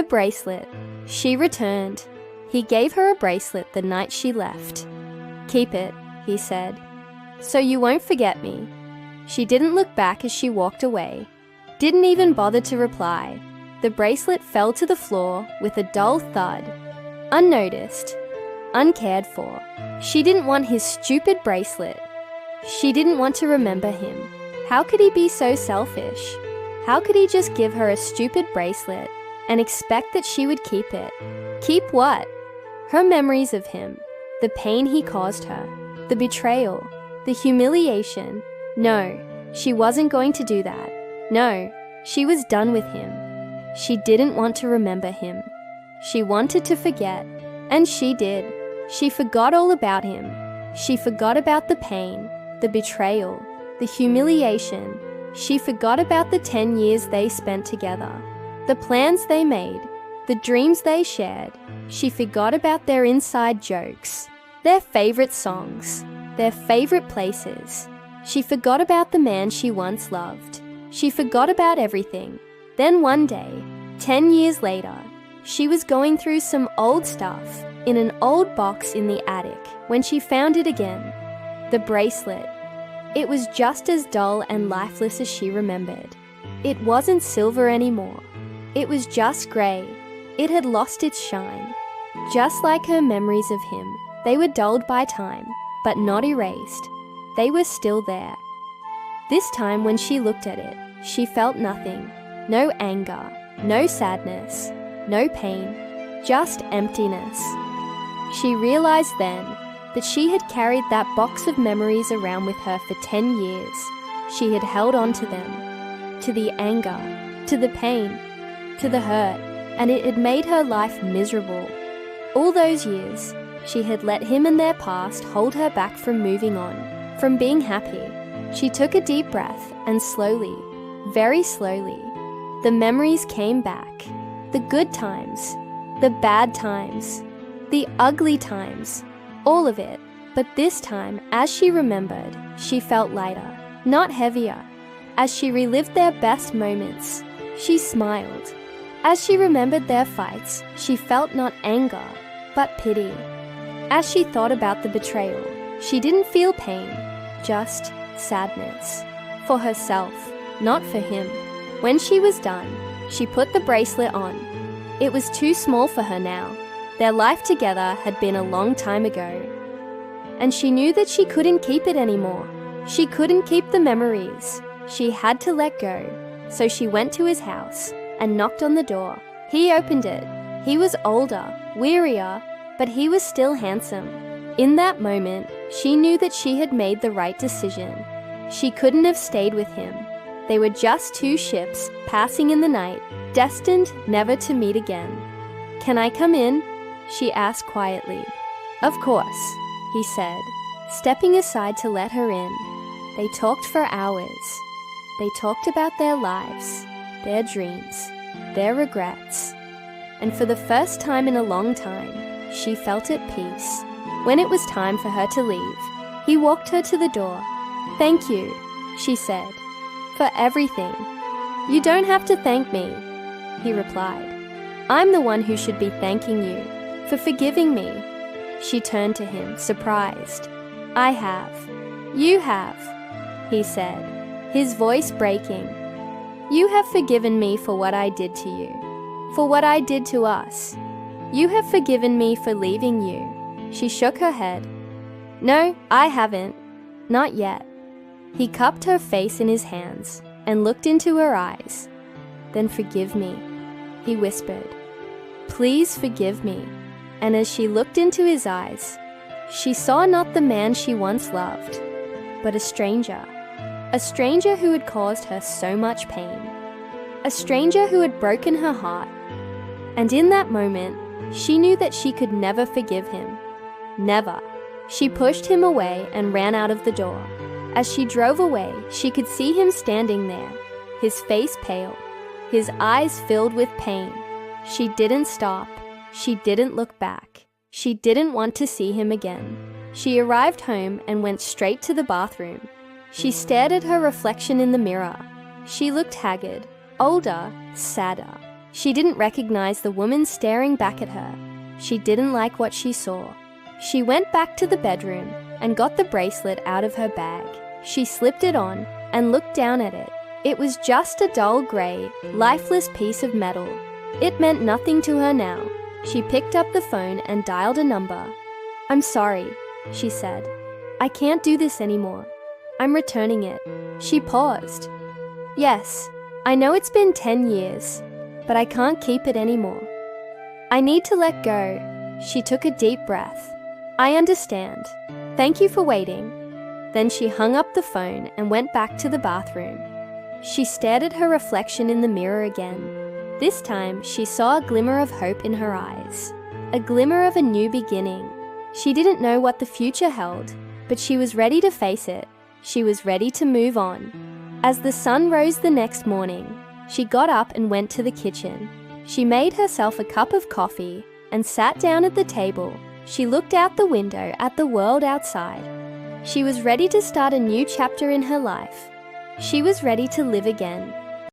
The bracelet. She returned. He gave her a bracelet the night she left. "Keep it," he said, "so you won't forget me." She didn't look back as she walked away. Didn't even bother to reply. The bracelet fell to the floor with a dull thud. Unnoticed. Uncared for. She didn't want his stupid bracelet. She didn't want to remember him. How could he be so selfish? How could he just give her a stupid bracelet and expect that she would keep it? Keep what? Her memories of him, the pain he caused her, the betrayal, the humiliation. No, she wasn't going to do that. No, she was done with him. She didn't want to remember him. She wanted to forget, and she did. She forgot all about him. She forgot about the pain, the betrayal, the humiliation. She forgot about the 10 years they spent together, the plans they made, the dreams they shared. She forgot about their inside jokes, their favorite songs, their favorite places. She forgot about the man she once loved. She forgot about everything. Then one day, 10 years later, she was going through some old stuff in an old box in the attic when she found it again. The bracelet. It was just as dull and lifeless as she remembered. It wasn't silver anymore. It was just grey. It had lost its shine. Just like her memories of him, they were dulled by time, but not erased. They were still there. This time when she looked at it, she felt nothing. No anger, no sadness, no pain, just emptiness. She realized then that she had carried that box of memories around with her for 10 years. She had held on to them, to the anger, to the pain, to the hurt, and it had made her life miserable. All those years, she had let him and their past hold her back from moving on, from being happy. She took a deep breath and slowly, very slowly, the memories came back. The good times, the bad times, the ugly times, all of it. But this time, as she remembered, she felt lighter, not heavier. As she relived their best moments, she smiled. As she remembered their fights, she felt not anger, but pity. As she thought about the betrayal, she didn't feel pain, just sadness. For herself, not for him. When she was done, she put the bracelet on. It was too small for her now. Their life together had been a long time ago. And she knew that she couldn't keep it anymore. She couldn't keep the memories. She had to let go. So she went to his house and knocked on the door. He opened it. He was older, wearier, but he was still handsome. In that moment, she knew that she had made the right decision. She couldn't have stayed with him. They were just two ships passing in the night, destined never to meet again. "Can I come in?" she asked quietly. "Of course," he said, stepping aside to let her in. They talked for hours. They talked about their lives, their dreams, their regrets. And for the first time in a long time, she felt at peace. When it was time for her to leave, he walked her to the door. "Thank you," she said, "for everything." "You don't have to thank me," he replied. "I'm the one who should be thanking you for forgiving me." She turned to him, surprised. "I have." "You have," he said, his voice breaking. "You have forgiven me for what I did to you, for what I did to us. You have forgiven me for leaving you." She shook her head. "No, I haven't. Not yet." He cupped her face in his hands and looked into her eyes. "Then forgive me," he whispered. "Please forgive me." And as she looked into his eyes, she saw not the man she once loved, but a stranger who had caused her so much pain, a stranger who had broken her heart. And in that moment, she knew that she could never forgive him. Never. She pushed him away and ran out of the door. As she drove away, she could see him standing there, his face pale, his eyes filled with pain. She didn't stop. She didn't look back. She didn't want to see him again. She arrived home and went straight to the bathroom. She stared at her reflection in the mirror. She looked haggard, older, sadder. She didn't recognize the woman staring back at her. She didn't like what she saw. She went back to the bedroom and got the bracelet out of her bag. She slipped it on and looked down at it. It was just a dull gray, lifeless piece of metal. It meant nothing to her now. She picked up the phone and dialed a number. "I'm sorry," she said. "I can't do this anymore. I'm returning it." She paused. "Yes, I know it's been 10 years, but I can't keep it anymore. I need to let go." She took a deep breath. "I understand. Thank you for waiting." Then she hung up the phone and went back to the bathroom. She stared at her reflection in the mirror again. This time, she saw a glimmer of hope in her eyes, a glimmer of a new beginning. She didn't know what the future held, but she was ready to face it. She was ready to move on. As the sun rose the next morning, she got up and went to the kitchen. She made herself a cup of coffee and sat down at the table. She looked out the window at the world outside. She was ready to start a new chapter in her life. She was ready to live again.